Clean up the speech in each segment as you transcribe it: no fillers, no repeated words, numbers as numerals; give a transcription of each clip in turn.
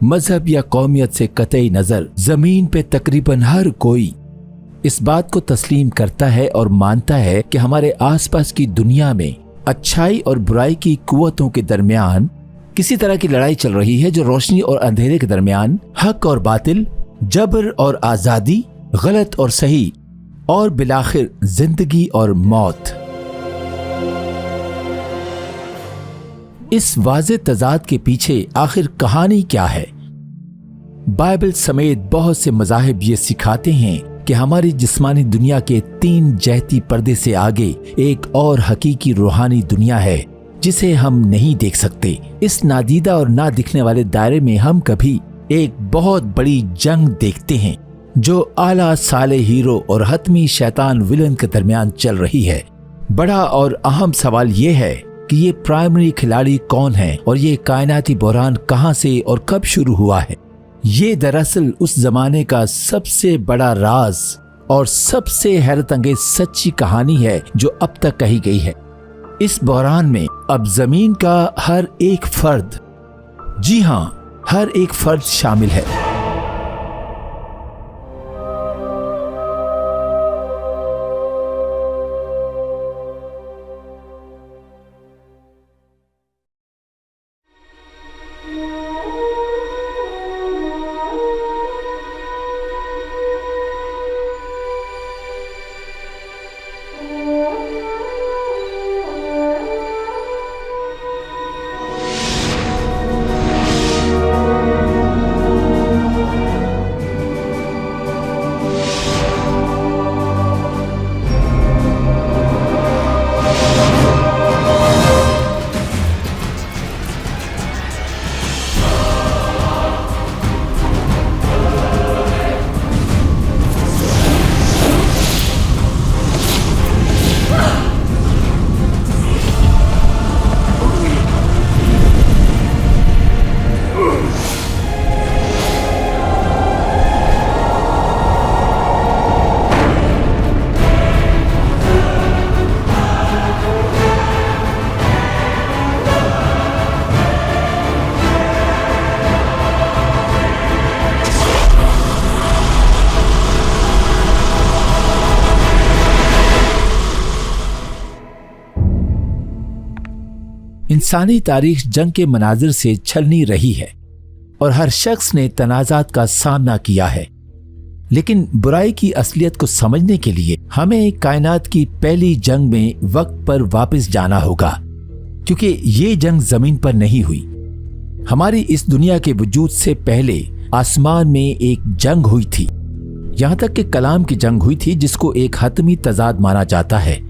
मजहब या कौमियत से कतई नजर जमीन पे तकरीबन हर कोई इस बात को तस्लीम करता है और मानता है कि हमारे आसपास की दुनिया में अच्छाई और बुराई की कुव्वतों के दरमियान किसी तरह की लड़ाई चल रही है, जो रोशनी और अंधेरे के दरमियान, हक और बातिल, जबर और आजादी, गलत और सही, और बिलाखिर जिंदगी और मौत। इस वाज़े तजाद के पीछे आखिर कहानी क्या है? बाइबल समेत बहुत से मज़ाहिब ये सिखाते हैं कि हमारी जिस्मानी दुनिया के 3 जहती पर्दे से आगे एक और हकीकी रूहानी दुनिया है जिसे हम नहीं देख सकते। इस नादीदा और ना दिखने वाले दायरे में हम कभी एक बहुत बड़ी जंग देखते हैं जो आला साले हीरो और हतमी शैतान विलन के दरमियान चल रही है। बड़ा और अहम सवाल ये है कि ये प्राइमरी खिलाड़ी कौन है और ये कायनाती बहरान कहां से और कब शुरू हुआ है। ये दरअसल उस जमाने का सबसे बड़ा राज और सबसे हैरत अंगेज सच्ची कहानी है जो अब तक कही गई है। इस बहरान में अब जमीन का हर एक फर्द, जी हां, हर एक फर्द शामिल है। इंसानी तारीख जंग के मनाजिर से छलनी रही है और हर शख्स ने तनाज़ात का सामना किया है, लेकिन बुराई की असलियत को समझने के लिए हमें कायनात की पहली जंग में वक्त पर वापस जाना होगा, क्योंकि ये जंग जमीन पर नहीं हुई। हमारी इस दुनिया के वजूद से पहले आसमान में एक जंग हुई थी, यहाँ तक कि कलाम की जंग हुई थी जिसको एक हतमी तजाद माना जाता है।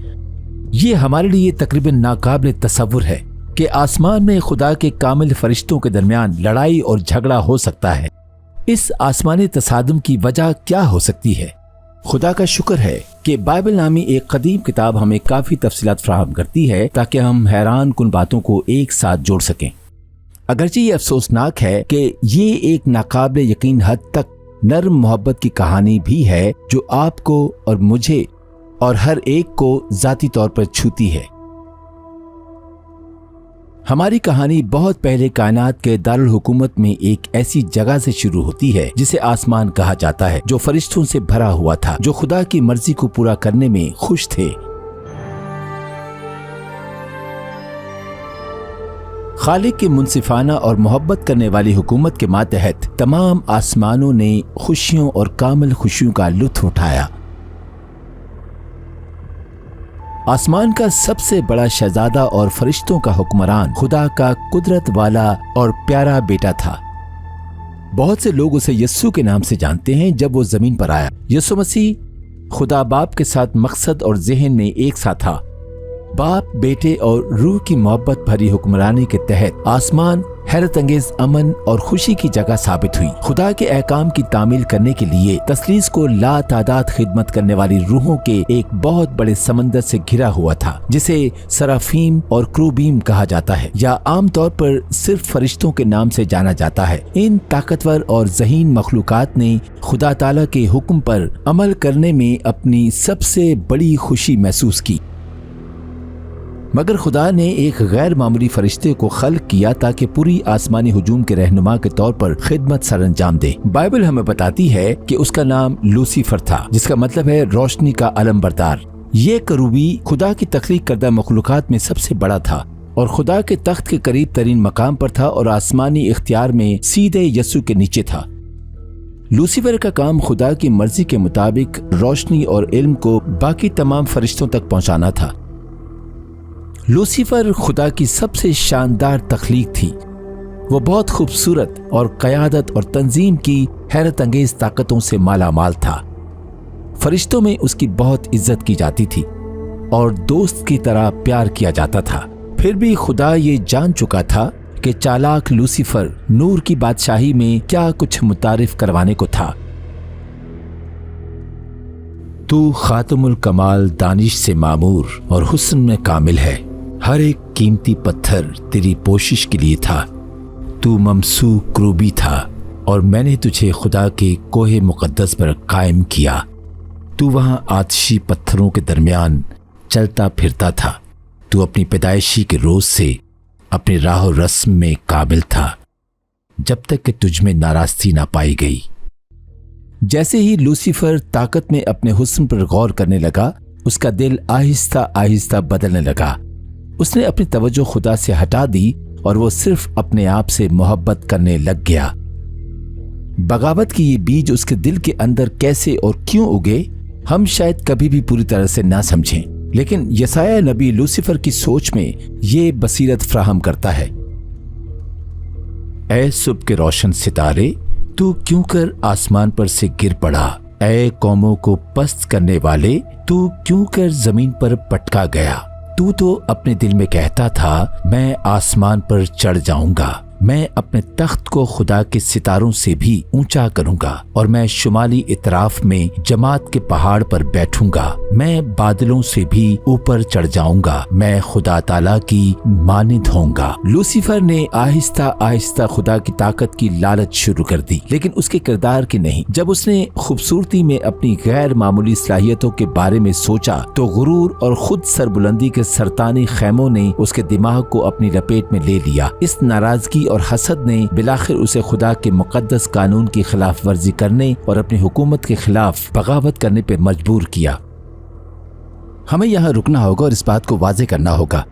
ये हमारे लिए तकरीबन नाकाबिल तसव्वुर है कि आसमान में खुदा के कामिल फरिश्तों के दरमियान लड़ाई और झगड़ा हो सकता है। इस आसमानी तसादुम की वजह क्या हो सकती है? खुदा का शुक्र है कि बाइबल नामी एक कदीम किताब हमें काफी तफसीलात फराहम करती है ताकि हम हैरान कुन बातों को एक साथ जोड़ सकें। अगरचे ये अफसोसनाक है कि ये एक नाकाबिल यकीन हद तक नर्म मोहब्बत की कहानी भी है जो आपको और मुझे और हर एक को जाती तौर पर छूती है। हमारी कहानी बहुत पहले कायनात के दारुल हुकूमत में एक ऐसी जगह से शुरू होती है जिसे आसमान कहा जाता है, जो फरिश्तों से भरा हुआ था, जो खुदा की मर्जी को पूरा करने में खुश थे। खालिक की मुनसिफाना और मोहब्बत करने वाली हुकूमत के मातहत तमाम आसमानों ने खुशियों और कामिल खुशियों का लुत्फ उठाया। आसमान का सबसे बड़ा शहजादा और फरिश्तों का हुक्मरान खुदा का कुदरत वाला और प्यारा बेटा था। बहुत से लोग उसे यस्सु के नाम से जानते हैं। जब वो जमीन पर आया, यस्सु मसीह खुदा बाप के साथ मकसद और ज़हन में एक सा था। बाप, बेटे और रूह की मोहब्बत भरी हुक्मरानी के तहत आसमान हैरत अंगेज अमन और खुशी की जगह साबित हुई। खुदा के अहकाम की तामील करने के लिए तसलीस को ला तादाद खिदमत करने वाली रूहों के एक बहुत बड़े समंदर से घिरा हुआ था, जिसे सराफीम और क्रूबीम कहा जाता है या आमतौर पर सिर्फ फरिश्तों के नाम से जाना जाता है। इन ताकतवर और ज़हीन मखलूकात ने खुदा ताला के हुक्म पर अमल करने में अपनी सबसे बड़ी खुशी महसूस की। मगर खुदा ने एक गैर मामूली फरिश्ते को खल्क किया ताकि पूरी आसमानी हुजूम के रहनुमा के तौर पर खिदमत सर अंजाम दे। बाइबल हमें बताती है कि उसका नाम लूसीफर था, जिसका मतलब है रोशनी का अलमबरदार। ये करूबी खुदा की तख्लीक करदा मखलूकात में सबसे बड़ा था और खुदा के तख्त के करीब तरीन मकाम पर था और आसमानी इख्तियार में सीधे यस्सु के नीचे था। लूसीफर का काम खुदा की मर्जी के मुताबिक रोशनी और इल्म को बाकी तमाम फरिश्तों तक पहुंचाना था। लूसीफर खुदा की सबसे शानदार तख्लीक थी। वो बहुत खूबसूरत और क़यादत और तंजीम की हैरत अंगेज ताकतों से माला माल था। फरिश्तों में उसकी बहुत इज्जत की जाती थी और दोस्त की तरह प्यार किया जाता था। फिर भी खुदा ये जान चुका था कि चालाक लूसीफर नूर की बादशाही में क्या कुछ मुतारिफ करवाने को था। तू खातमुल कमाल दानिश से मामूर और हुस्न में कामिल है। हर एक कीमती पत्थर तेरी पोशिश के लिए था। तू ममसू क्रूबी था और मैंने तुझे खुदा के कोहे मुकद्दस पर कायम किया। तू वहां आतिशी पत्थरों के दरमियान चलता फिरता था। तू अपनी पैदाइशी के रोज से अपने राह रस्म में काबिल था, जब तक कि तुझ में नाराजगी ना पाई गई। जैसे ही लूसीफर ताकत में अपने हुस्न पर गौर करने लगा, उसका दिल आहिस्ता आहिस्ता बदलने लगा। उसने अपनी तवज्जो खुदा से हटा दी और वो सिर्फ अपने आप से मोहब्बत करने लग गया। बगावत की ये बीज उसके दिल के अंदर कैसे और क्यों उगे, हम शायद कभी भी पूरी तरह से ना समझें, लेकिन यसाया नबी लूसीफर की सोच में ये बसीरत फ्राहम करता है। ऐ सुबह के रोशन सितारे, तू क्यों कर आसमान पर से गिर पड़ा। ऐ कौमों को पस्त करने वाले, तू क्यों कर जमीन पर पटका गया। तू तो अपने दिल में कहता था, मैं आसमान पर चढ़ जाऊंगा, मैं अपने तख्त को खुदा के सितारों से भी ऊंचा करूंगा और मैं शुमाली इतराफ में जमात के पहाड़ पर बैठूंगा। मैं बादलों से भी ऊपर चढ़ जाऊंगा, मैं खुदा ताला की मानिंद होऊंगा। लूसीफर ने आहिस्ता आहिस्ता खुदा की ताकत की लालच शुरू कर दी, लेकिन उसके किरदार की नहीं। जब उसने खूबसूरती में अपनी गैर मामूली सलाहियतों के बारे में सोचा तो गुरूर और खुद सरबुलंदी के सरतानी खैमों ने उसके दिमाग को अपनी लपेट में ले लिया। इस नाराजगी और हसद ने बिलाखिर उसे खुदा के मुकद्दस कानून की खिलाफ वर्जी करने और अपनी हुकूमत के खिलाफ बगावत करने पर मजबूर किया। हमें यहाँ रुकना होगा और इस बात को वाज़ेह करना होगा,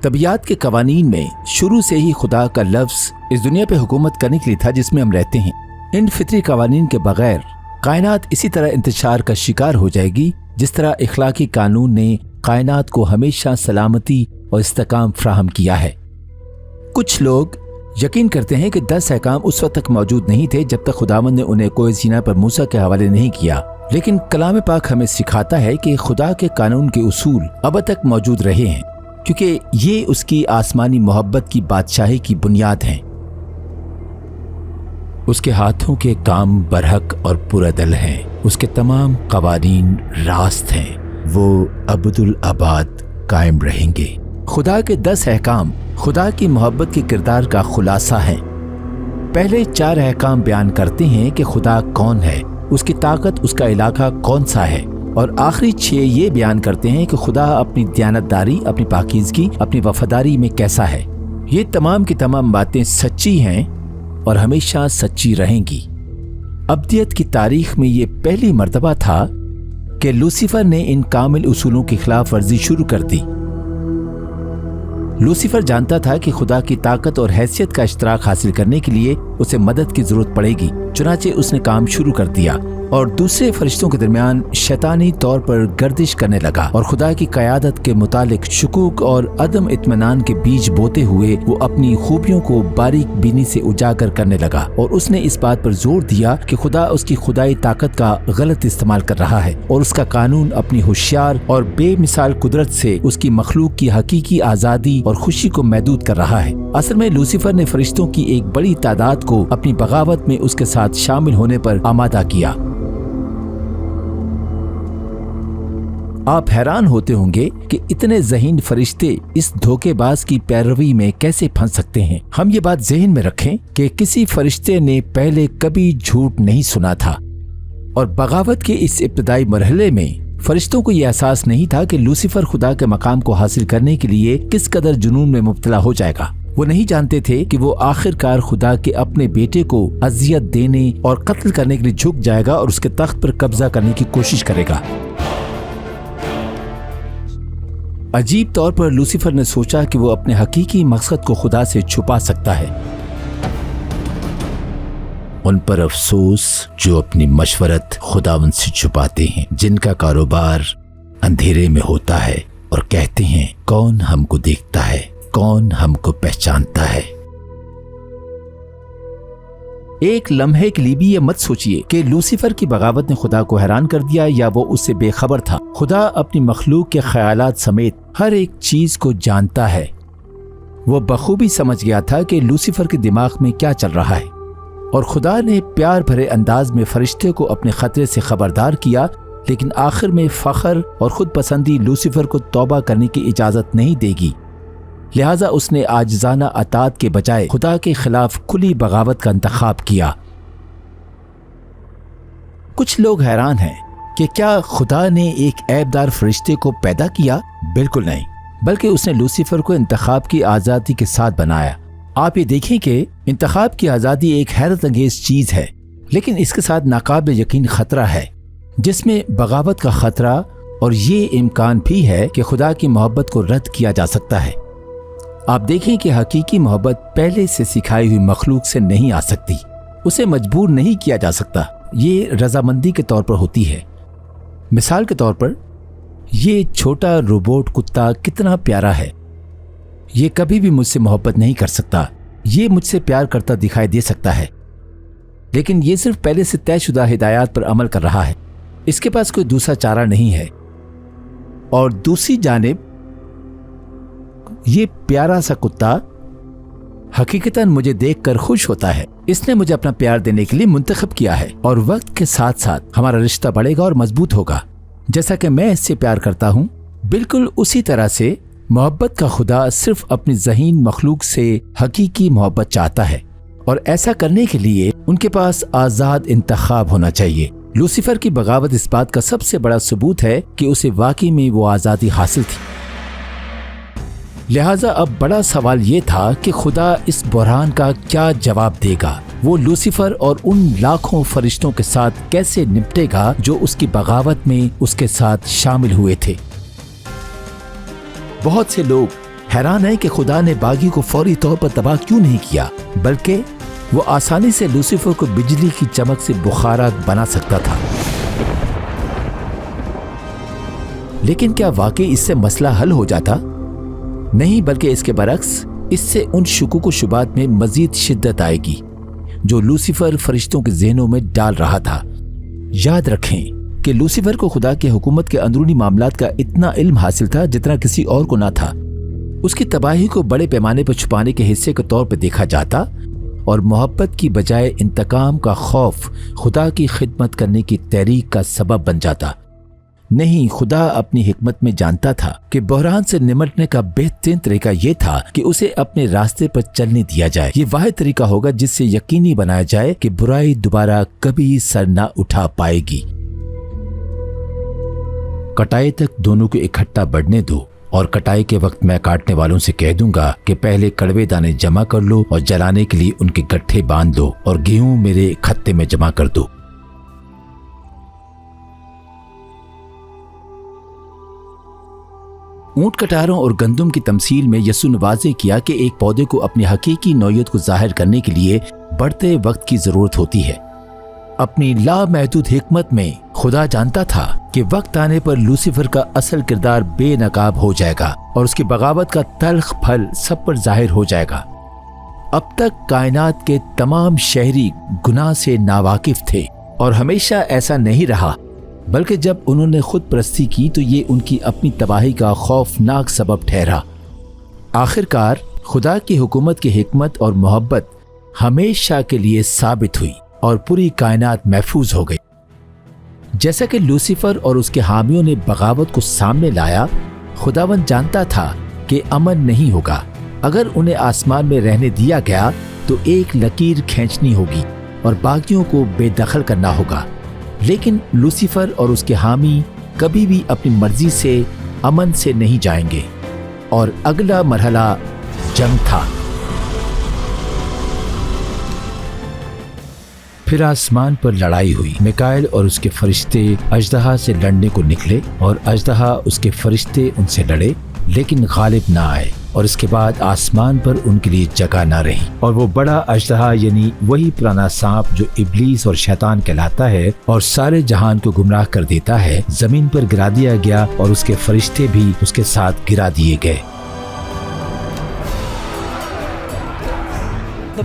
तबीयत के कवानीन में शुरू से ही खुदा का लफ्ज इस दुनिया पे हुकूमत करने के लिए था जिसमें हम रहते हैं। इन फितरी कवानीन के बगैर कायनात इसी तरह इंतशार का शिकार हो जाएगी जिस तरह इखलाकी कानून ने कायनात को हमेशा सलामती और इस्तेकाम फ्राहम किया है। कुछ लोग यकीन करते हैं कि 10 अहकाम उस वक्त तक मौजूद नहीं थे जब तक खुदावंद ने उन्हें कोई सीना पर मूसा के हवाले नहीं किया, लेकिन कलाम पाक हमें सिखाता है कि खुदा के कानून के उसूल अब तक मौजूद रहे हैं क्योंकि ये उसकी आसमानी मोहब्बत की बादशाही की बुनियाद हैं। उसके हाथों के काम बरहक और पुरदल हैं, उसके तमाम कवानीन रास्त हैं, वो अबदुल आबाद कायम रहेंगे। खुदा के 10 अहकाम खुदा की मोहब्बत के किरदार का खुलासा है। पहले 4 अहकाम बयान करते हैं कि खुदा कौन है, उसकी ताकत, उसका इलाका कौन सा है, और आखिरी 6 ये बयान करते हैं कि खुदा अपनी दयानतदारी, अपनी पाकीज़गी, अपनी वफादारी में कैसा है। ये तमाम की तमाम बातें सच्ची हैं और हमेशा सच्ची रहेंगी। अब्दियत की तारीख में ये पहली मर्तबा था कि लूसीफर ने इन कामिल उसूलों की खिलाफ वर्जी शुरू कर दी। लूसीफर जानता था कि खुदा की ताकत और हैसियत का इश्तराक हासिल करने के लिए उसे मदद की जरूरत पड़ेगी, चुनाचे उसने काम शुरू कर दिया और दूसरे फरिश्तों के दरमियान शैतानी तौर पर गर्दिश करने लगा और खुदा की क़यादत के मुतालिक शुकूक और अदम इत्मीनान के बीज बोते हुए वो अपनी खूबियों को बारीक बीनी से उजागर करने लगा। और उसने इस बात पर जोर दिया कि खुदा उसकी खुदाई ताकत का गलत इस्तेमाल कर रहा है और उसका कानून अपनी होशियार और बेमिसाल कुदरत से उसकी मखलूक की हकीकी आज़ादी और खुशी को महदूद कर रहा है। असल में लूसीफर ने फरिश्तों की एक बड़ी तादाद को अपनी बगावत में उसके साथ शामिल होने पर आमादा किया। आप हैरान होते होंगे कि इतने ज़हीन फरिश्ते इस धोखेबाज की पैरवी में कैसे फंस सकते हैं। हम ये बात ज़हन में रखें कि किसी फरिश्ते ने पहले कभी झूठ नहीं सुना था और बगावत के इस इब्तदाई मरहले में فرشتوں کو یہ احساس نہیں تھا کہ لوسیفر خدا کے مقام کو حاصل کرنے کے لیے کس قدر جنون میں مبتلا ہو جائے گا۔ وہ نہیں جانتے تھے کہ وہ آخر کار خدا کے اپنے بیٹے کو اذیت دینے اور قتل کرنے کے لیے جھک جائے گا اور اس کے تخت پر قبضہ کرنے کی کوشش کرے گا۔ عجیب طور پر لوسیفر نے سوچا کہ وہ اپنے حقیقی مقصد کو خدا سے چھپا سکتا ہے۔ ان پر افسوس جو اپنی مشورت خداوند سے چھپاتے ہیں، جن کا کاروبار اندھیرے میں ہوتا ہے اور کہتے ہیں کون ہم کو دیکھتا ہے، کون ہم کو پہچانتا ہے۔ ایک لمحے کے لیے بھی یہ مت سوچئے کہ لوسیفر کی بغاوت نے خدا کو حیران کر دیا یا وہ اس سے بے خبر تھا۔ خدا اپنی مخلوق کے خیالات سمیت ہر ایک چیز کو جانتا ہے۔ وہ بخوبی سمجھ گیا تھا کہ لوسیفر کے دماغ میں کیا چل رہا ہے، اور خدا نے پیار بھرے انداز میں فرشتے کو اپنے خطرے سے خبردار کیا، لیکن آخر میں فخر اور خود پسندی لوسیفر کو توبہ کرنے کی اجازت نہیں دے گی۔ لہٰذا اس نے عاجزانہ اطاعت کے بجائے خدا کے خلاف کھلی بغاوت کا انتخاب کیا۔ کچھ لوگ حیران ہیں کہ کیا خدا نے ایک عیبدار فرشتے کو پیدا کیا؟ بالکل نہیں، بلکہ اس نے لوسیفر کو انتخاب کی آزادی کے ساتھ بنایا۔ آپ یہ دیکھیں کہ انتخاب کی آزادی ایک حیرت انگیز چیز ہے، لیکن اس کے ساتھ ناقابل یقین خطرہ ہے، جس میں بغاوت کا خطرہ اور یہ امکان بھی ہے کہ خدا کی محبت کو رد کیا جا سکتا ہے۔ آپ دیکھیں کہ حقیقی محبت پہلے سے سکھائی ہوئی مخلوق سے نہیں آ سکتی، اسے مجبور نہیں کیا جا سکتا، یہ رضامندی کے طور پر ہوتی ہے۔ مثال کے طور پر یہ چھوٹا روبوٹ کتا کتنا پیارا ہے، یہ کبھی بھی مجھ سے محبت نہیں کر سکتا، یہ مجھ سے پیار کرتا دکھائی دے سکتا ہے، لیکن یہ صرف پہلے سے طے شدہ ہدایات پر عمل کر رہا ہے، اس کے پاس کوئی دوسرا چارہ نہیں ہے۔ اور دوسری جانب یہ پیارا سا کتا حقیقتاً مجھے دیکھ کر خوش ہوتا ہے، اس نے مجھے اپنا پیار دینے کے لیے منتخب کیا ہے، اور وقت کے ساتھ ساتھ ہمارا رشتہ بڑھے گا اور مضبوط ہوگا۔ جیسا کہ میں اس سے پیار کرتا ہوں، بالکل اسی طرح سے محبت کا خدا صرف اپنی ذہین مخلوق سے حقیقی محبت چاہتا ہے، اور ایسا کرنے کے لیے ان کے پاس آزاد انتخاب ہونا چاہیے۔ لوسیفر کی بغاوت اس بات کا سب سے بڑا ثبوت ہے کہ اسے واقعی میں وہ آزادی حاصل تھی۔ لہٰذا اب بڑا سوال یہ تھا کہ خدا اس بحران کا کیا جواب دے گا، وہ لوسیفر اور ان لاکھوں فرشتوں کے ساتھ کیسے نپٹے گا جو اس کی بغاوت میں اس کے ساتھ شامل ہوئے تھے۔ بہت سے لوگ حیران ہیں کہ خدا نے باغی کو فوری طور پر تباہ کیوں نہیں کیا، بلکہ وہ آسانی سے لوسیفر کو بجلی کی چمک سے بخارات بنا سکتا تھا۔ لیکن کیا واقعی اس سے مسئلہ حل ہو جاتا؟ نہیں، بلکہ اس کے برعکس اس سے ان شکوک و شبہات میں مزید شدت آئے گی جو لوسیفر فرشتوں کے ذہنوں میں ڈال رہا تھا۔ یاد رکھیں کہ لوسیفر کو خدا کے حکومت کے اندرونی معاملات کا اتنا علم حاصل تھا جتنا کسی اور کو نہ تھا۔ اس کی تباہی کو بڑے پیمانے پر چھپانے کے حصے کے طور پر دیکھا جاتا، اور محبت کی بجائے انتقام کا خوف خدا کی خدمت کرنے کی تحریک کا سبب بن جاتا۔ نہیں، خدا اپنی حکمت میں جانتا تھا کہ بحران سے نمٹنے کا بہترین طریقہ یہ تھا کہ اسے اپنے راستے پر چلنے دیا جائے۔ یہ واحد طریقہ ہوگا جس سے یقینی بنایا جائے کہ برائی دوبارہ کبھی سر نہ اٹھا پائے گی۔ کٹائی تک دونوں کو اکٹھا بڑھنے دو، اور کٹائی کے وقت میں کاٹنے والوں سے کہہ دوں گا کہ پہلے کڑوے دانے جمع کر لو اور جلانے کے لیے ان کے گٹھے باندھ دو، اور گیہوں میرے کھتے میں جمع کر دو۔ اونٹ کٹاروں اور گندم کی تمثیل میں یسوع نے واضح کیا کہ ایک پودے کو اپنی حقیقی نوعیت کو ظاہر کرنے کے لیے بڑھتے وقت کی ضرورت ہوتی ہے۔ اپنی لامحدود حکمت میں خدا جانتا تھا کہ وقت آنے پر لوسیفر کا اصل کردار بے نقاب ہو جائے گا، اور اس کی بغاوت کا تلخ پھل سب پر ظاہر ہو جائے گا۔ اب تک کائنات کے تمام شہری گناہ سے ناواقف تھے، اور ہمیشہ ایسا نہیں رہا، بلکہ جب انہوں نے خود پرستی کی تو یہ ان کی اپنی تباہی کا خوفناک سبب ٹھہرا۔ آخر کار خدا کی حکومت کی حکمت اور محبت ہمیشہ کے لیے ثابت ہوئی، اور پوری کائنات محفوظ ہو گئی۔ جیسا کہ لوسیفر اور اس کے حامیوں نے بغاوت کو سامنے لایا، خداوند جانتا تھا کہ امن نہیں ہوگا۔ اگر انہیں آسمان میں رہنے دیا گیا تو ایک لکیر کھینچنی ہوگی اور باقیوں کو بے دخل کرنا ہوگا، لیکن لوسیفر اور اس کے حامی कभी भी अपनी मर्जी से अमन से नहीं जाएंगे। और अगला मरहला जंग था। फिर आसमान पर लड़ाई हुई। मिकाएल और उसके फरिश्ते अजदहा से लड़ने को निकले और अजदहा उसके फरिश्ते उनसे लड़े, लेकिन गालिब ना आए। और इसके बाद आसमान पर उनके लिए जगह ना रही। और वो बड़ा अजदहा यानी वही पुराना सांप जो इब्लीस और शैतान कहलाता है और सारे जहान को गुमराह कर देता है, जमीन पर गिरा दिया गया और उसके फरिश्ते भी उसके साथ गिरा दिए गए।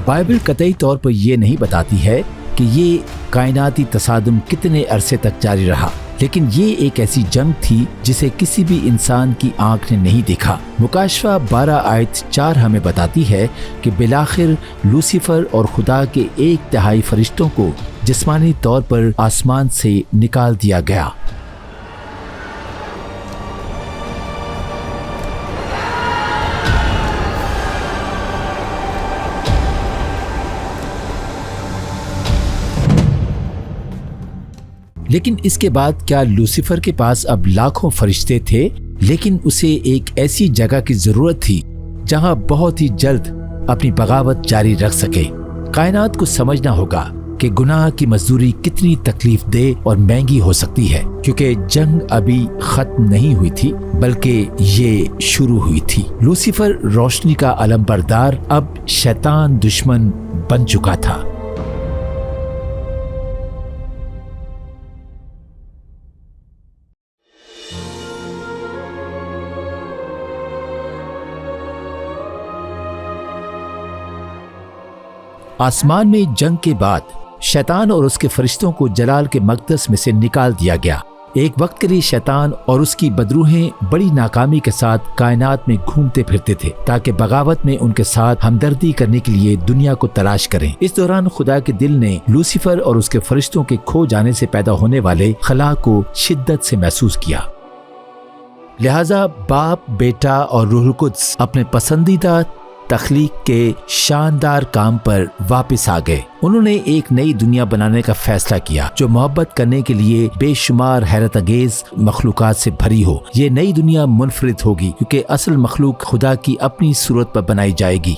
बाइबल कतई तौर पर यह नहीं बताती है कि ये कायनाती तसादुम कितने अरसे तक जारी रहा, लेकिन ये एक ऐसी जंग थी जिसे किसी भी इंसान की आंख ने नहीं देखा। मुकाशफा 12 आयत 4 हमें बताती है कि बिलाखिर लूसीफर और खुदा के 1/3 फरिश्तों को जिस्मानी तौर पर आसमान से निकाल दिया गया। लेकिन इसके बाद क्या लूसीफर के पास अब लाखों फरिश्ते थे? लेकिन उसे एक ऐसी जगह की जरूरत थी जहां बहुत ही जल्द अपनी बगावत जारी रख सके। कायनात को समझना होगा कि गुनाह की मजदूरी कितनी तकलीफ दे और महंगी हो सकती है, क्योंकि जंग अभी खत्म नहीं हुई थी बल्कि ये शुरू हुई थी। लूसीफर रोशनी का अलमबरदार अब शैतान दुश्मन बन चुका था। आसमान में जंग के बाद शैतान और उसके फरिश्तों को जलाल के मकदस में से निकाल दिया गया। एक वक्त के लिए शैतान और उसकी बदरूहें बड़ी नाकामी के साथ कायनात में घूमते फिरते थे ताकि बगावत में उनके साथ हमदर्दी करने के लिए दुनिया को तलाश करें। इस दौरान खुदा के दिल ने लूसीफर और उसके फरिश्तों के खो जाने से पैदा होने वाले खला को शिद्दत से महसूस किया। लिहाजा बाप, बेटा और रूहुल कुद्स अपने पसंदीदा तख्लीक के शानदार काम पर वापस आ गए। उन्होंने एक नई दुनिया बनाने का फैसला किया जो मोहब्बत करने के लिए बेशुमार हैरत अंगेज मखलूकात से भरी हो। ये नई दुनिया मुनफरिद होगी क्योंकि असल मखलूक खुदा की अपनी सूरत पर बनाई जाएगी।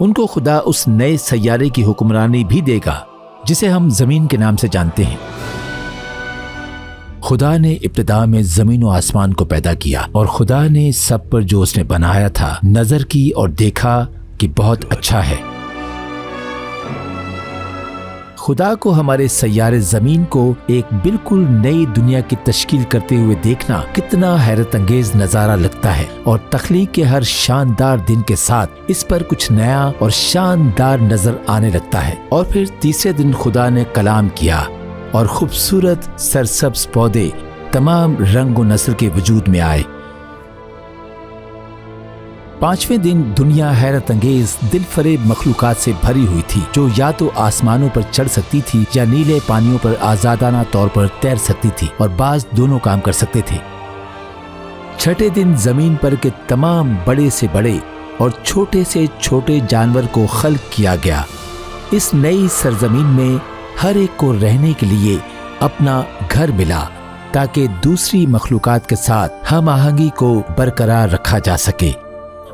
उनको खुदा उस नए सैयारे की हुक्मरानी भी देगा जिसे हम जमीन के नाम से जानते हैं। खुदा ने इब्तिदा में जमीन और आसमान को पैदा किया और खुदा ने सब पर जो उसने बनाया था नजर की और देखा कि बहुत अच्छा है। खुदा को हमारे सैयारे जमीन को एक बिल्कुल नई दुनिया की तश्कील करते हुए देखना कितना हैरत अंगेज नजारा लगता है। और तख्लीक के हर शानदार दिन के साथ इस पर कुछ नया और शानदार नजर आने लगता है। और फिर तीसरे दिन खुदा ने कलाम किया और खूबसूरत सरसब्ज पौधे तमाम रंग व नस्ल के वजूद में आए। पांचवें दिन दुनिया हैरत अंगेज दिल फरेब मखलूकात से भरी हुई थी जो या तो आसमानों पर चढ़ सकती थी या नीले पानियों पर आजादाना तौर पर तैर सकती थी और बाज दोनों काम कर सकते थे। छठे दिन जमीन पर के तमाम बड़े से बड़े और छोटे से छोटे जानवर को खल्क किया गया। इस नई सरजमीन में हर एक को रहने के लिए अपना घर मिला ताकि दूसरी मखलूकात के साथ हम आहंगी को बरकरार रखा जा सके।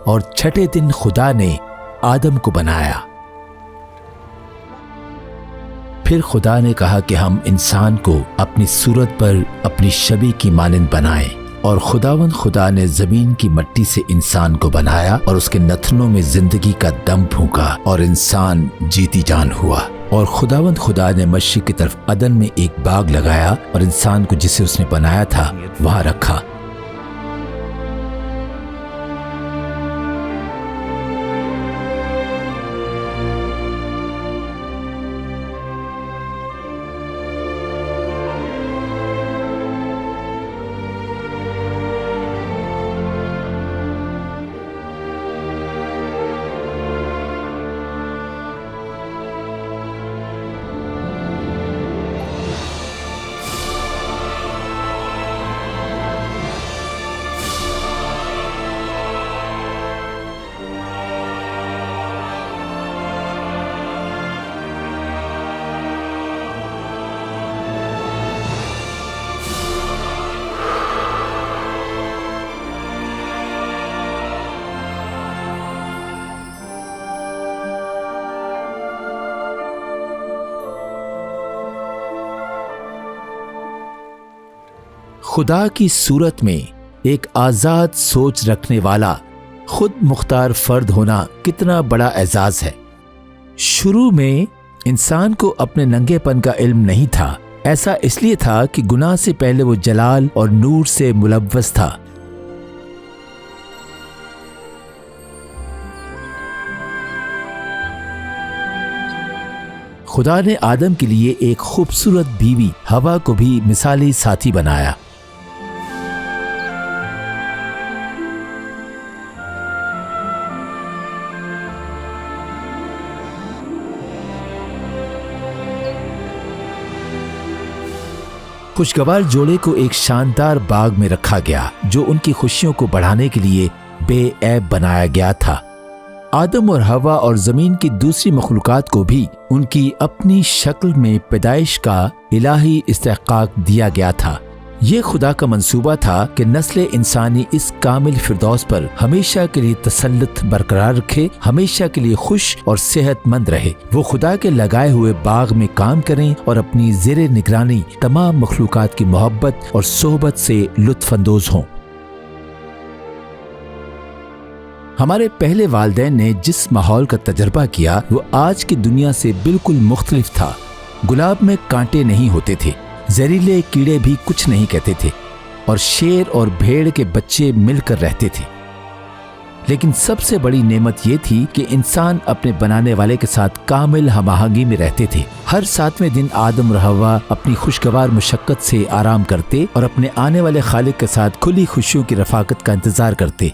और छठे दिन खुदा ने आदम को बनाया। फिर खुदा ने कहा कि हम इंसान को अपनी सूरत पर अपनी शबीह की मानंद बनाएं। और खुदावंद खुदा ने जमीन की मिट्टी से इंसान को बनाया और उसके नथनों में जिंदगी का दम फूंका और इंसान जीती जान हुआ। और खुदावंद खुदा ने मशरिक की तरफ अदन में एक बाग लगाया और इंसान को जिसे उसने बनाया था वहां रखा। خدا کی صورت میں ایک آزاد سوچ رکھنے والا خود مختار فرد ہونا کتنا بڑا اعزاز ہے۔ شروع میں انسان کو اپنے ننگے پن کا علم نہیں تھا۔ ایسا اس لیے تھا کہ گناہ سے پہلے وہ جلال اور نور سے ملوث تھا۔ خدا نے آدم کے لیے ایک خوبصورت بیوی ہوا کو بھی مثالی ساتھی بنایا۔ خوشگوار جوڑے کو ایک شاندار باغ میں رکھا گیا جو ان کی خوشیوں کو بڑھانے کے لیے بے عیب بنایا گیا تھا۔ آدم اور ہوا اور زمین کی دوسری مخلوقات کو بھی ان کی اپنی شکل میں پیدائش کا الہی استحقاق دیا گیا تھا۔ یہ خدا کا منصوبہ تھا کہ نسل انسانی اس کامل فردوس پر ہمیشہ کے لیے تسلط برقرار رکھے، ہمیشہ کے لیے خوش اور صحت مند رہے۔ وہ خدا کے لگائے ہوئے باغ میں کام کریں اور اپنی زیر نگرانی تمام مخلوقات کی محبت اور صحبت سے لطف اندوز ہوں۔ ہمارے پہلے والدین نے جس ماحول کا تجربہ کیا وہ آج کی دنیا سے بالکل مختلف تھا۔ گلاب میں کانٹے نہیں ہوتے تھے، زہریلے کیڑے بھی کچھ نہیں کہتے تھے، اور شیر اور بھیڑ کے بچے مل کر رہتے تھے۔ لیکن سب سے بڑی نعمت یہ تھی کہ انسان اپنے بنانے والے کے ساتھ کامل ہم آہنگی میں رہتے تھے۔ ہر 7ویں دن آدم اور حوا اپنی خوشگوار مشقت سے آرام کرتے اور اپنے آنے والے خالق کے ساتھ کھلی خوشیوں کی رفاقت کا انتظار کرتے۔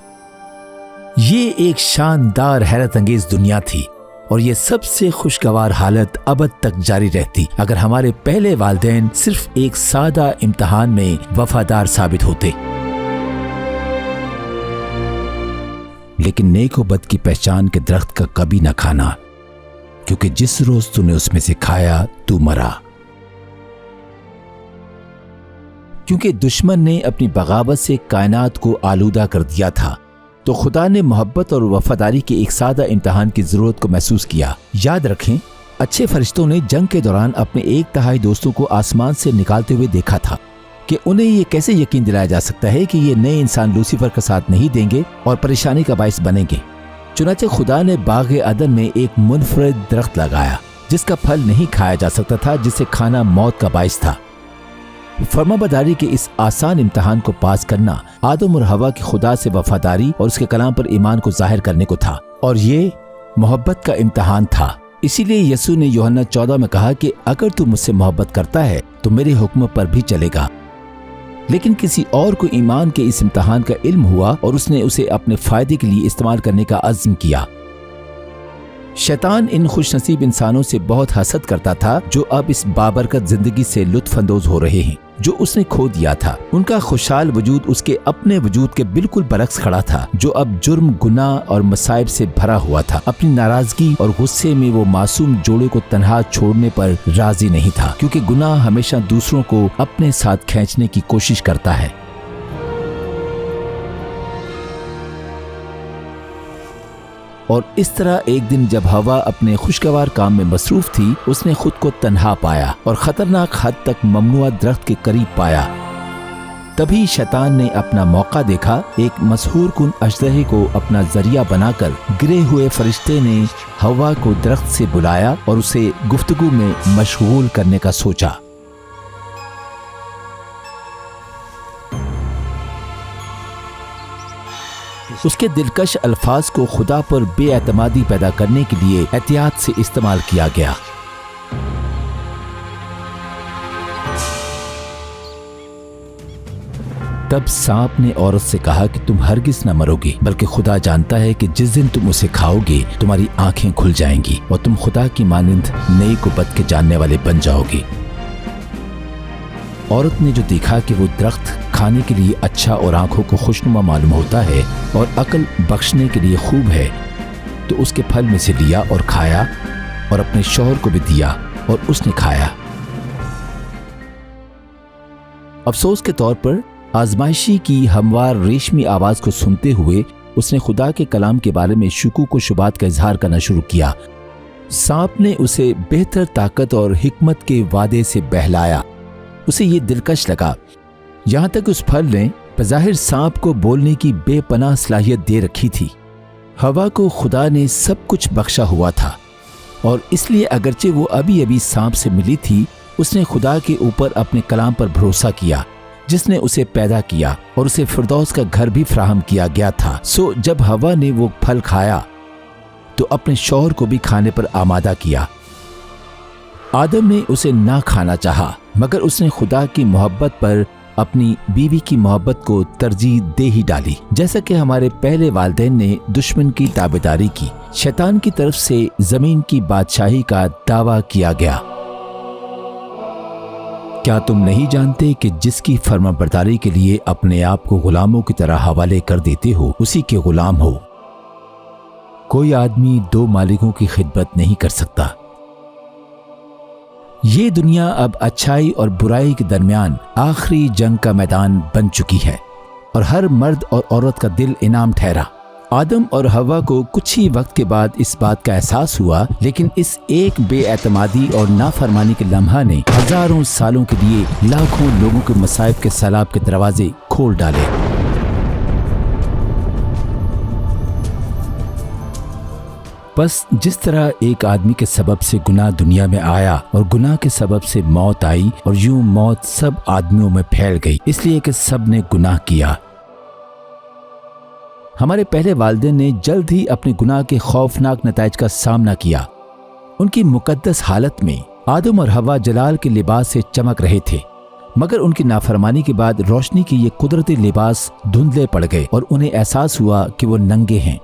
یہ ایک شاندار حیرت انگیز دنیا تھی، اور یہ سب سے خوشگوار حالت ابد تک جاری رہتی اگر ہمارے پہلے والدین صرف ایک سادہ امتحان میں وفادار ثابت ہوتے۔ لیکن نیک و بد کی پہچان کے درخت کا کبھی نہ کھانا، کیونکہ جس روز تو نے اس میں سے کھایا تو مرا۔ کیونکہ دشمن نے اپنی بغاوت سے کائنات کو آلودہ کر دیا تھا، تو خدا نے محبت اور وفاداری کے ایک سادہ امتحان کی ضرورت کو محسوس کیا۔ یاد رکھیں، اچھے فرشتوں نے جنگ کے دوران اپنے 1/3 دوستوں کو آسمان سے نکالتے ہوئے دیکھا تھا کہ انہیں یہ کیسے یقین دلایا جا سکتا ہے کہ یہ نئے انسان لوسیفر کا ساتھ نہیں دیں گے اور پریشانی کا باعث بنیں گے۔ چنانچہ خدا نے باغ عدن میں ایک منفرد درخت لگایا جس کا پھل نہیں کھایا جا سکتا تھا، جسے کھانا موت کا باعث تھا۔ فرمانبرداری کے اس آسان امتحان کو پاس کرنا آدم اور حوا کی خدا سے وفاداری اور اس کے کلام پر ایمان کو ظاہر کرنے کو تھا، اور یہ محبت کا امتحان تھا۔ اسی لیے یسوع نے یوحنا 14 میں کہا کہ اگر تو مجھ سے محبت کرتا ہے تو میرے حکم پر بھی چلے گا۔ لیکن کسی اور کو ایمان کے اس امتحان کا علم ہوا اور اس نے اسے اپنے فائدے کے لیے استعمال کرنے کا عزم کیا۔ شیطان ان خوش نصیب انسانوں سے بہت حسد کرتا تھا جو اب اس بابرکت زندگی سے لطف اندوز ہو رہے ہیں جو اس نے کھو دیا تھا۔ ان کا خوشحال وجود اس کے اپنے وجود کے بالکل برعکس کھڑا تھا جو اب جرم، گناہ اور مصائب سے بھرا ہوا تھا۔ اپنی ناراضگی اور غصے میں وہ معصوم جوڑے کو تنہا چھوڑنے پر راضی نہیں تھا، کیونکہ گناہ ہمیشہ دوسروں کو اپنے ساتھ کھینچنے کی کوشش کرتا ہے۔ اور اس طرح ایک دن جب ہوا اپنے خوشگوار کام میں مصروف تھی، اس نے خود کو تنہا پایا اور خطرناک حد تک ممنوعہ درخت کے قریب پایا۔ تبھی شیطان نے اپنا موقع دیکھا۔ ایک مسحور کن اژدہے کو اپنا ذریعہ بنا کر گرے ہوئے فرشتے نے ہوا کو درخت سے بلایا اور اسے گفتگو میں مشغول کرنے کا سوچا۔ اس کے دلکش الفاظ کو خدا پر بے اعتمادی پیدا کرنے کے لیے احتیاط سے استعمال کیا گیا۔ تب سانپ نے عورت سے کہا کہ تم ہرگز نہ مرو گے، بلکہ خدا جانتا ہے کہ جس دن تم اسے کھاؤ گے تمہاری آنکھیں کھل جائیں گی اور تم خدا کی مانند نیک و بد کے جاننے والے بن جاؤ گے۔ عورت نے جو دیکھا کہ وہ درخت کھانے کے لیے اچھا اور آنکھوں کو خوشنما معلوم ہوتا ہے اور عقل بخشنے کے لیے خوب ہے، تو اس کے پھل میں سے لیا اور کھایا اور اپنے شوہر کو بھی دیا اور اس نے کھایا۔ افسوس کے طور پر آزمائشی کی ہموار ریشمی آواز کو سنتے ہوئے اس نے خدا کے کلام کے بارے میں شکوک و شبہات کا اظہار کرنا شروع کیا۔ سانپ نے اسے بہتر طاقت اور حکمت کے وعدے سے بہلایا۔ اسے یہ دلکش لگا यहाँ तक उस फल ने बज़ाहिर सांप को बोलने की बेपनाह सलाहियत दे रखी थी। हवा को खुदा ने सब कुछ बख्शा हुआ था और इसलिए अगरचे वो अभी अभी सांप से मिली थी, उसने खुदा के ऊपर अपने कलाम पर भरोसा किया जिसने उसे पैदा किया और उसे फिरदौस का घर भी फराहम किया गया था। सो जब हवा ने वो फल खाया तो अपने शौहर को भी खाने पर आमादा किया। आदम ने उसे ना खाना चाहा, मगर उसने खुदा की मोहब्बत पर अपनी बीवी की मोहब्बत को तरजीह दे ही डाली। जैसा कि हमारे पहले वालिदैन ने दुश्मन की ताबेदारी की, शैतान की तरफ से जमीन की बादशाही का दावा किया गया। क्या तुम नहीं जानते कि जिसकी फर्माबरदारी के लिए अपने आप को गुलामों की तरह हवाले कर देते हो, उसी के गुलाम हो। कोई आदमी दो मालिकों की खिदमत नहीं कर सकता। ये दुनिया अब अच्छाई और बुराई के दरमियान आखिरी जंग का मैदान बन चुकी है और हर मर्द और औरत का दिल इनाम ठहरा। आदम और हवा को कुछ ही वक्त के बाद इस बात का एहसास हुआ, लेकिन इस एक बेएतमादी और नाफरमानी के लम्हा ने हजारों सालों के लिए लाखों लोगों के मसाइब के सैलाब के दरवाजे खोल डाले। बस जिस तरह एक आदमी के सबब से गुनाह दुनिया में आया और गुनाह के सबब से मौत आई और यूं मौत सब आदमियों में फैल गई, इसलिए कि सब ने गुनाह किया। हमारे पहले वालिदैन ने जल्द ही अपने गुनाह के खौफनाक नताइज का सामना किया। उनकी मुकद्दस हालत में आदम और हवा जलाल के लिबास से चमक रहे थे, मगर उनकी नाफरमानी के बाद रोशनी के ये कुदरती लिबास धुंधले पड़ गए और उन्हें एहसास हुआ कि वो नंगे हैं।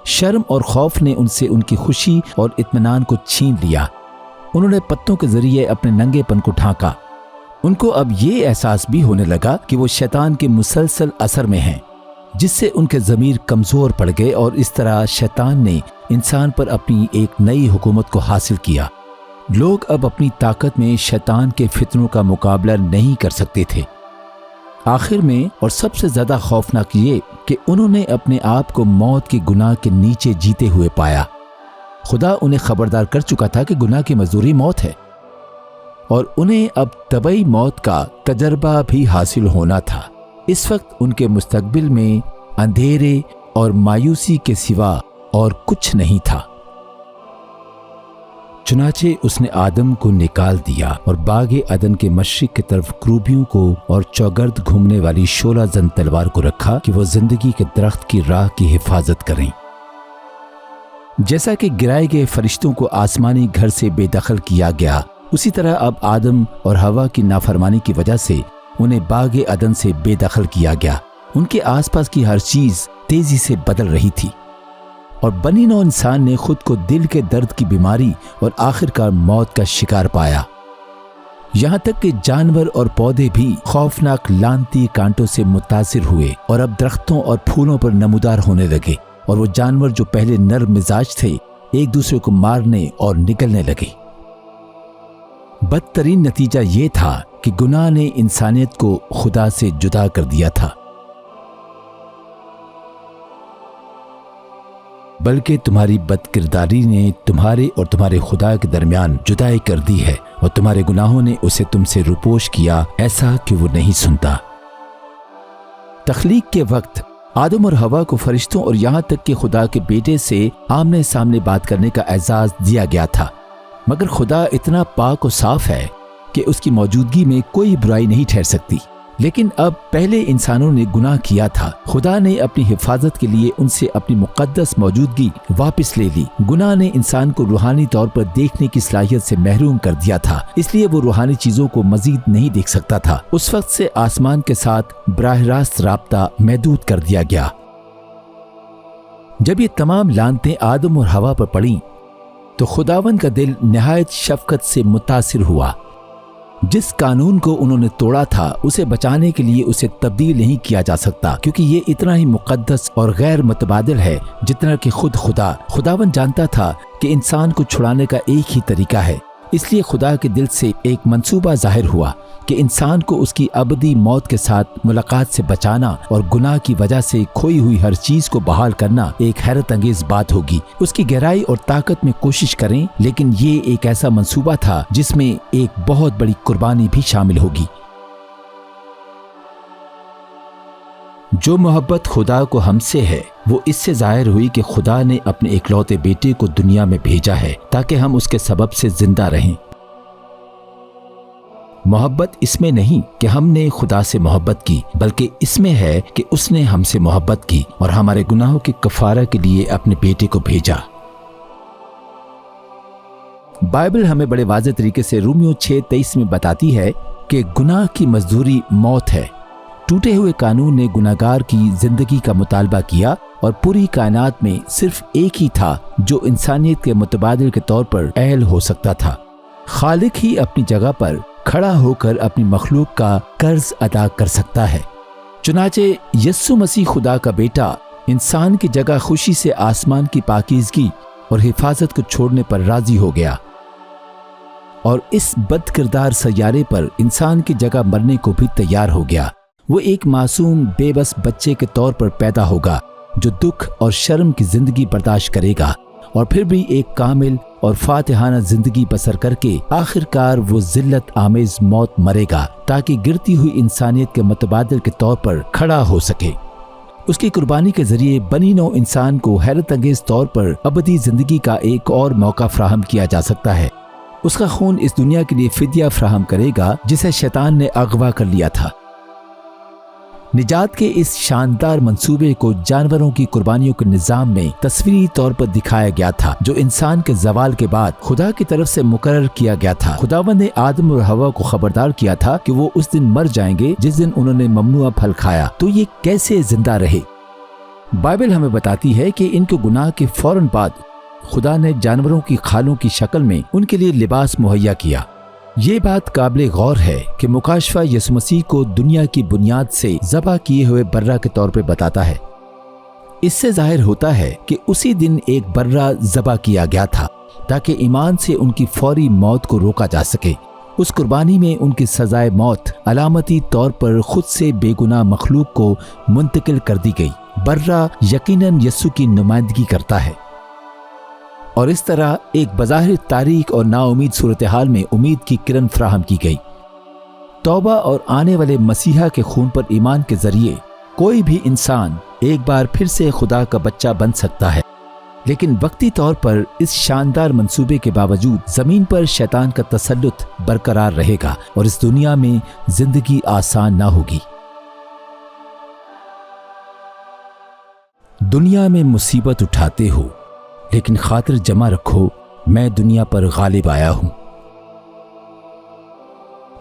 शर्म और खौफ ने उनसे उनकी खुशी और इत्मीनान को छीन लिया। उन्होंने पत्तों के जरिए अपने नंगेपन को ढांका। उनको अब ये एहसास भी होने लगा कि वो शैतान के मुसलसल असर में हैं, जिससे उनके ज़मीर कमज़ोर पड़ गए और इस तरह शैतान ने इंसान पर अपनी एक नई हुकूमत को हासिल किया। लोग अब अपनी ताकत में शैतान के फितनों का मुकाबला नहीं कर सकते थे। आखिर में और सबसे ज़्यादा खौफनाक ये कि उन्होंने अपने आप को मौत के गुनाह के नीचे जीते हुए पाया। खुदा उन्हें खबरदार कर चुका था कि गुनाह की मजदूरी मौत है और उन्हें अब तबई मौत का तजर्बा भी हासिल होना था। इस वक्त उनके मुस्तकबिल में अंधेरे और मायूसी के सिवा और कुछ नहीं था। चुनाचे उसने आदम को निकाल दिया और बागे अदन के मशरिक की तरफ क्रूबियों को और चौगर्द घूमने वाली 16 जन तलवार को रखा कि वो जिंदगी के दरख्त की राह की हिफाजत करें। जैसा कि गिराए गए फरिश्तों को आसमानी घर से बेदखल किया गया, उसी तरह अब आदम और हवा की नाफरमानी की वजह से उन्हें बागे अदन से बेदखल किया गया। उनके आसपास की हर चीज तेजी से बदल रही थी और बनी नौ इंसान ने खुद को दिल के दर्द की बीमारी और आखिरकार मौत का शिकार पाया। यहाँ तक कि जानवर और पौधे भी खौफनाक लानती कांटों से मुतासिर हुए और अब दरख्तों और फूलों पर नमूदार होने लगे, और वो जानवर जो पहले नर्म मिजाज थे एक दूसरे को मारने और निकलने लगे। बदतरीन नतीजा ये था कि गुनाह ने इंसानियत को खुदा से जुदा कर दिया था। बल्कि तुम्हारी बदकिरदारी ने तुम्हारे और तुम्हारे खुदा के दरमियान जुदाई कर दी है और तुम्हारे गुनाहों ने उसे तुमसे रुपोश किया, ऐसा कि वो नहीं सुनता। तख्लीक के वक्त आदम और हवा को फरिश्तों और यहाँ तक कि खुदा के बेटे से आमने सामने बात करने का एजाज दिया गया था, मगर खुदा इतना पाक और साफ है कि उसकी मौजूदगी में कोई बुराई नहीं ठहर सकती। लेकिन अब पहले इंसानों ने गुनाह किया था। खुदा ने अपनी हिफाजत के लिए उनसे अपनी मुक़द्दस मौजूदगी वापस ले ली। गुनाह ने इंसान को रूहानी तौर पर देखने की सलाहियत से महरूम कर दिया था, इसलिए वो रूहानी चीजों को मजीद नहीं देख सकता था। उस वक्त से आसमान के साथ बराह रास्त राब्ता महदूद कर दिया गया। जब ये तमाम लानतें आदम और हवा पर पड़ी तो खुदावंद का दिल निहायत शफकत से मुतासिर हुआ। जिस कानून को उन्होंने तोड़ा था उसे बचाने के लिए उसे तब्दील नहीं किया जा सकता, क्योंकि ये इतना ही मुकद्दस और गैर मुतबादिल है जितना कि खुदावंद जानता था कि इंसान को छुड़ाने का एक ही तरीका है। इसलिए खुदा के दिल से एक मंसूबा जाहिर हुआ कि इंसान को उसकी अबदी मौत के साथ मुलाकात से बचाना और गुनाह की वजह से खोई हुई हर चीज को बहाल करना एक हैरत अंगेज बात होगी। उसकी गहराई और ताकत में कोशिश करें, लेकिन ये एक ऐसा मंसूबा था जिसमें एक बहुत बड़ी कुर्बानी भी शामिल होगी। जो मोहब्बत खुदा को हमसे है वो इससे जाहिर हुई कि खुदा ने अपने इकलौते बेटे को दुनिया में भेजा है ताकि हम उसके सबब से जिंदा रहें। मोहब्बत इसमें नहीं कि हमने खुदा से मोहब्बत की, बल्कि इसमें है कि उसने हमसे मोहब्बत की और हमारे गुनाहों के कफारा के लिए अपने बेटे को भेजा। बाइबल हमें बड़े वाज़ेह तरीके से रोमियो 6:23 में बताती है कि गुनाह की मजदूरी मौत है। टूटे हुए कानून ने गुनाहगार की जिंदगी का मुतालबा किया और पूरी कायनात में सिर्फ एक ही था जो इंसानियत के मुतबादिल के तौर पर अहल हो सकता था। खालिक ही अपनी जगह पर खड़ा होकर अपनी मखलूक का कर्ज अदा कर सकता है। चुनाचे यस्सु मसीह खुदा का बेटा इंसान की जगह खुशी से आसमान की पाकीज़गी और हिफाजत को छोड़ने पर राजी हो गया और इस बदकिरदार सैयारे पर इंसान की जगह मरने को भी तैयार हो गया। वो एक मासूम बेबस बच्चे के तौर पर पैदा होगा जो दुख और शर्म की जिंदगी बर्दाश्त करेगा और फिर भी एक कामिल और फातिहाना जिंदगी बसर करके आखिरकार वो जिल्लत आमेज मौत मरेगा ताकि गिरती हुई इंसानियत के मुतबादिल के तौर पर खड़ा हो सके। उसकी कुर्बानी के जरिए बनी नौ इंसान को हैरत अंगेज तौर पर अबदी जिंदगी का एक और मौका फराहम किया जा सकता है। उसका खून इस दुनिया के लिए फिदिया फराहम करेगा जिसे शैतान ने अगवा कर लिया था। निजात के इस शानदार मंसूबे को जानवरों की कुर्बानियों के निजाम में तस्वीरी तौर पर दिखाया गया था जो इंसान के जवाल के बाद खुदा की तरफ से मुकर्रर किया गया था। खुदावंद ने आदम और हवा को खबरदार किया था कि वो उस दिन मर जाएंगे जिस दिन उन्होंने ममनुआ फल खाया, तो ये कैसे जिंदा रहे? बाइबल हमें बताती है कि इनके गुनाह के फौरन बाद खुदा ने जानवरों की खालों की शक्ल में उनके लिए लिबास मुहैया किया। ये बात काबिल गौर है कि मुकाशफा यीशु मसीह को दुनिया की बुनियाद से ज़बह किए हुए बर्रा के तौर पे बताता है। इससे जाहिर होता है कि उसी दिन एक बर्रा ज़बह किया गया था ताकि ईमान से उनकी फौरी मौत को रोका जा सके। उस कुर्बानी में उनकी सजाए मौत अलामती तौर पर खुद से बेगुनाह मखलूक को मुंतकिल कर दी गई। बर्रा यकीनन यस्सु की नुमाइंदगी करता है और इस तरह एक बज़ाहिर तारीक और नाउमीद सूरत हाल में उम्मीद की किरण फराहम की गई। तौबा और आने वाले मसीहा के खून पर ईमान के जरिए कोई भी इंसान एक बार फिर से खुदा का बच्चा बन सकता है, लेकिन वक्ती तौर पर इस शानदार मंसूबे के बावजूद जमीन पर शैतान का तसल्लुत बरकरार रहेगा और इस दुनिया में जिंदगी आसान ना होगी। दुनिया में मुसीबत उठाते हो लेकिन खातिर जमा रखो, मैं दुनिया पर गालिब आया हूं।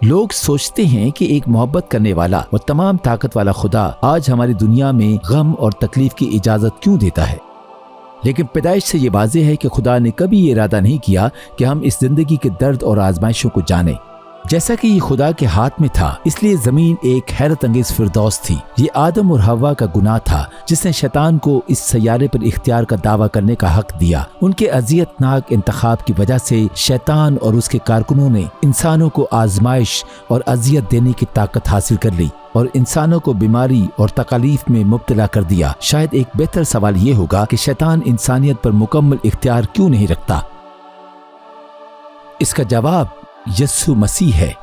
लोग सोचते हैं कि एक मोहब्बत करने वाला और तमाम ताकत वाला खुदा आज हमारी दुनिया में गम और तकलीफ की इजाजत क्यों देता है, लेकिन पैदाइश से ये वाज़ेह है कि खुदा ने कभी ये इरादा नहीं किया कि हम इस जिंदगी के दर्द और आजमाइशों को जानें। जैसा कि ये खुदा के हाथ में था, इसलिए जमीन एक हैरत अंगेज फिरदौस थी। ये आदम और हवा का गुनाह था जिसने शैतान को इस सैयारे पर इख्तियार का दावा करने का हक दिया। उनके अजियतनाक इंतखाब की वजह से शैतान और उसके कारकुनों ने इंसानों को आजमाइश और अजियत देने की ताकत हासिल कर ली और इंसानों को बीमारी और तकलीफ में मुब्तला कर दिया। शायद एक बेहतर सवाल ये होगा कि शैतान इंसानियत पर मुकम्मल इख्तियार क्यों नहीं रखता? इसका जवाब यस्सु मसीह है।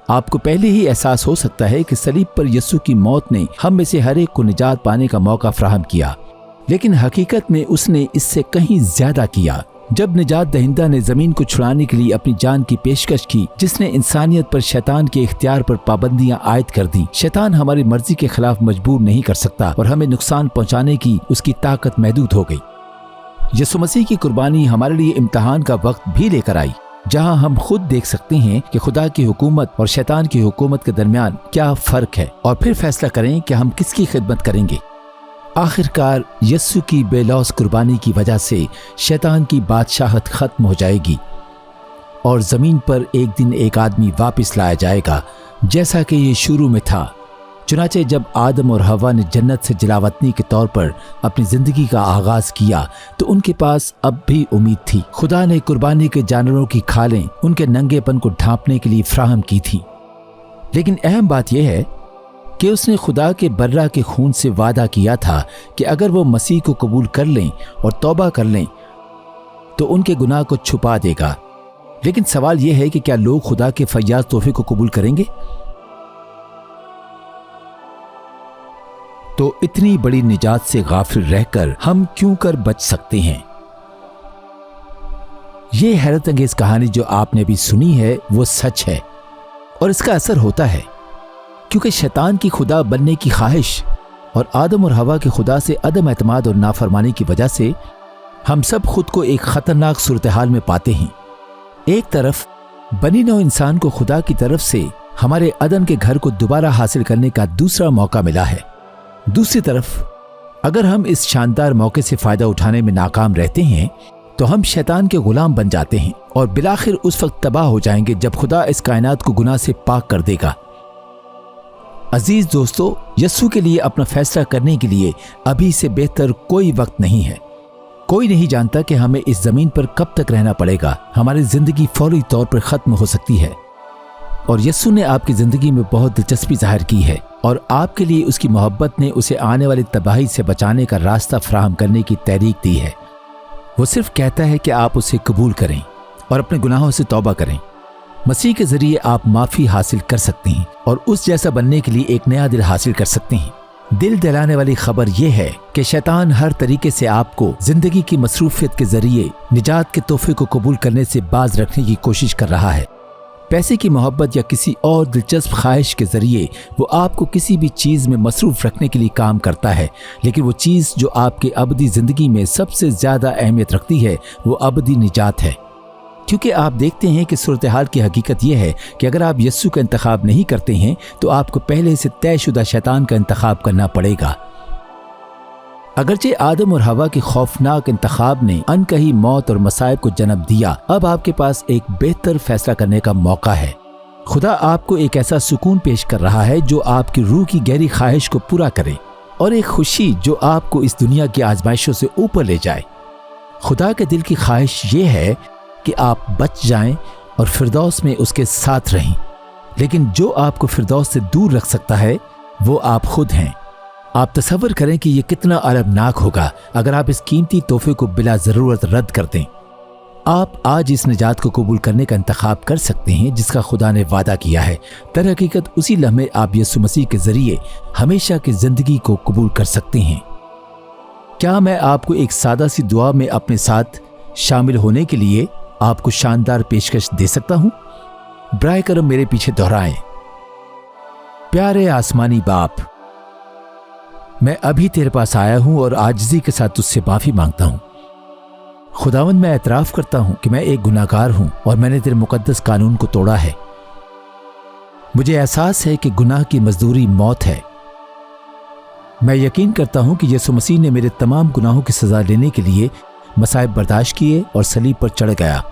आपको पहले ही एहसास हो सकता है कि सलीब पर यस्सु की मौत ने हम में से हर एक को निजात पाने का मौका फराहम किया, लेकिन हकीकत में उसने इससे कहीं ज्यादा किया। जब निजात दहिंदा ने जमीन को छुड़ाने के लिए अपनी जान की पेशकश की, जिसने इंसानियत पर शैतान के इख्तियार पर पाबंदियां आयद कर दी। शैतान हमारी मर्जी के खिलाफ मजबूर नहीं कर सकता और हमें नुकसान पहुंचाने की उसकी ताकत महदूद हो गई। यीशु मसीह की कुर्बानी हमारे लिए इम्तिहान का वक्त भी लेकर आई, जहां हम खुद देख सकते हैं कि खुदा की हुकूमत और शैतान की हुकूमत के दरमियान क्या फर्क है, और फिर फैसला करें कि हम किसकी खिदमत करेंगे। आखिरकार यस्सु की बेलौस कुर्बानी की वजह से शैतान की बादशाहत खत्म हो जाएगी और जमीन पर एक दिन एक आदमी वापस लाया जाएगा, जैसा कि ये शुरू में था। चुनाचे जब आदम और हवा ने जन्नत से जलावतनी के तौर पर अपनी जिंदगी का आगाज किया तो उनके पास अब भी उम्मीद थी। खुदा ने कुर्बानी के जानवरों की खालें उनके नंगेपन को ढांपने के लिए फ्राहम की थी, लेकिन अहम बात यह है कि उसने खुदा के बर्रा के खून से वादा किया था कि अगर वो मसीह को कबूल कर लें और तौबा कर लें तो उनके गुनाह को छुपा देगा। लेकिन सवाल यह है कि क्या लोग खुदा के फैयाज तोहफे को कबूल करेंगे? तो इतनी बड़ी निजात से गाफिल रहकर हम क्यों कर बच सकते हैं। ये हैरत अंगेज कहानी जो आपने भी सुनी है वो सच है और इसका असर होता है, क्योंकि शैतान की खुदा बनने की ख्वाहिश और आदम और हवा के खुदा से अदम एतमाद और नाफरमानी की वजह से हम सब खुद को एक खतरनाक सूरत हाल में पाते हैं। एक तरफ बनी नौ इंसान को खुदा की तरफ से हमारे अदन के घर को दोबारा हासिल करने का दूसरा मौका मिला है। दूसरी तरफ अगर हम इस शानदार मौके से फायदा उठाने में नाकाम रहते हैं तो हम शैतान के गुलाम बन जाते हैं और बिलाखिर उस वक्त तबाह हो जाएंगे जब खुदा इस कायनात को गुनाह से पाक कर देगा। अजीज दोस्तों, यस्सु के लिए अपना फैसला करने के लिए अभी से बेहतर कोई वक्त नहीं है। कोई नहीं जानता कि हमें इस जमीन पर कब तक रहना पड़ेगा। हमारी जिंदगी फौरी तौर पर खत्म हो सकती है और यस्सु ने आपकी जिंदगी में बहुत दिलचस्पी जाहिर की है और आपके लिए उसकी मोहब्बत ने उसे आने वाली तबाही से बचाने का रास्ता फराहम करने की तहरीक दी है। वो सिर्फ कहता है कि आप उसे कबूल करें और अपने गुनाहों से तौबा करें। मसीह के जरिए आप माफ़ी हासिल कर सकते हैं और उस जैसा बनने के लिए एक नया दिल हासिल कर सकते हैं। दिल दहलाने वाली खबर यह है कि शैतान हर तरीके से आपको जिंदगी की मसरूफियत के जरिए निजात के तोहफे को कबूल करने से बाज रखने की कोशिश कर रहा है। पैसे की मोहब्बत या किसी और दिलचस्प ख्वाहिश के जरिए वो आपको किसी भी चीज़ में मसरूफ रखने के लिए काम करता है, लेकिन वो चीज़ जो आपकी अबदी ज़िंदगी में सबसे ज़्यादा अहमियत रखती है वो अबदी निजात है। क्योंकि आप देखते हैं कि सूरत हाल की हकीकत यह है कि अगर आप यस्सु का इंतखाब नहीं करते हैं तो आपको पहले से तयशुदा शैतान का इंतखाब करना पड़ेगा। अगरचे आदम और हवा के खौफनाक इंतखाब ने अनकही मौत और मसाइब को जन्म दिया, अब आपके पास एक बेहतर फैसला करने का मौका है। खुदा आपको एक ऐसा सुकून पेश कर रहा है जो आपकी रूह की गहरी ख्वाहिश को पूरा करे और एक खुशी जो आपको इस दुनिया की आजमाइशों से ऊपर ले जाए। खुदा के दिल की ख्वाहिश ये है कि आप बच जाएं और फिरदौस में उसके साथ रहें, लेकिन जो आपको फिरदौस से दूर रख सकता है वो आप खुद हैं। आप तसव्वुर करें कि ये कितना अलमनाक होगा अगर आप इस कीमती तोहफे को बिला ज़रूरत रद्द कर दें। आप आज इस निजात को कबूल करने का इंतखाब कर सकते हैं जिसका खुदा ने वादा किया है। दर हकीकत उसी लम्हे आप यीशु मसीह के जरिए हमेशा की जिंदगी को कबूल कर सकते हैं। क्या मैं आपको एक सादा सी दुआ में अपने साथ शामिल होने के लिए आपको शानदार पेशकश दे सकता हूं? बराए करम मेरे पीछे दोहराएं। प्यारे आसमानी बाप, मैं अभी तेरे पास आया हूं और आजिज़ी के साथ तुझसे माफी मांगता हूं। खुदावंद, मैं एतराफ़ करता हूं कि मैं एक गुनाहगार हूं और मैंने तेरे मुकद्दस कानून को तोड़ा है। मुझे एहसास है कि गुनाह की मजदूरी मौत है। मैं यकीन करता हूं कि यीशु मसीह ने मेरे तमाम गुनाहों की सजा लेने के लिए मसाइब बर्दाश्त किए और सलीब पर चढ़ गया।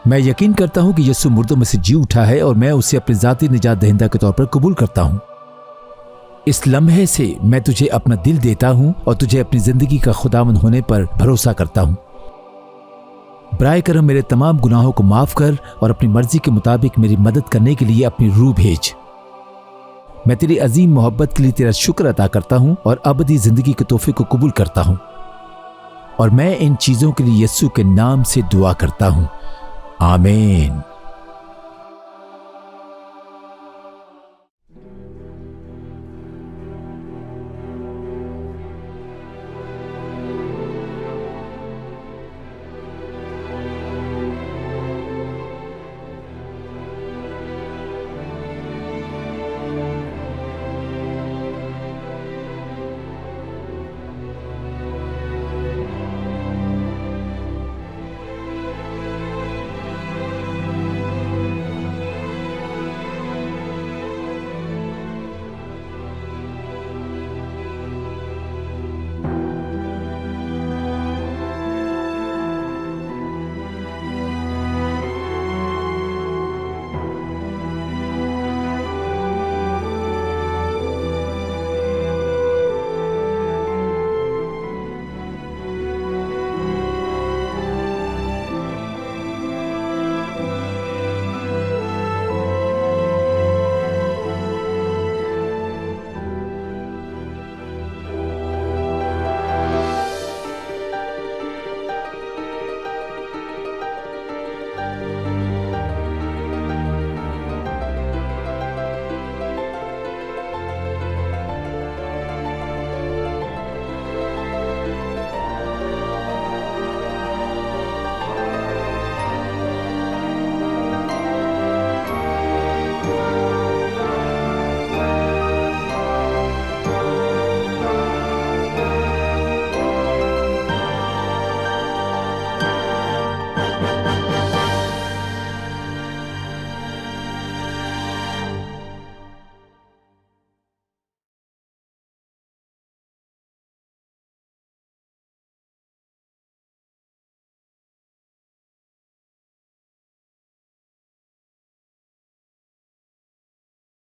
मैं यकीन करता हूं कि यीशु मुर्दों में से जी उठा है और मैं उसे अपने ज़ाती निजात दहिंदा के तौर पर कबूल करता हूं। इस लम्हे से मैं तुझे अपना दिल देता हूं और तुझे अपनी जिंदगी का खुदावंद होने पर भरोसा करता हूं। बराए करम मेरे तमाम गुनाहों को माफ कर और अपनी मर्जी के मुताबिक मेरी मदद करने के लिए अपनी रूह भेज। मैं तेरी अजीम मोहब्बत के लिए तेरा शुक्र अदा करता हूं और अबदी जिंदगी के तोहफे को कबूल करता हूं और मैं इन चीजों के लिए यीशु के नाम से दुआ करता हूं। आमीन।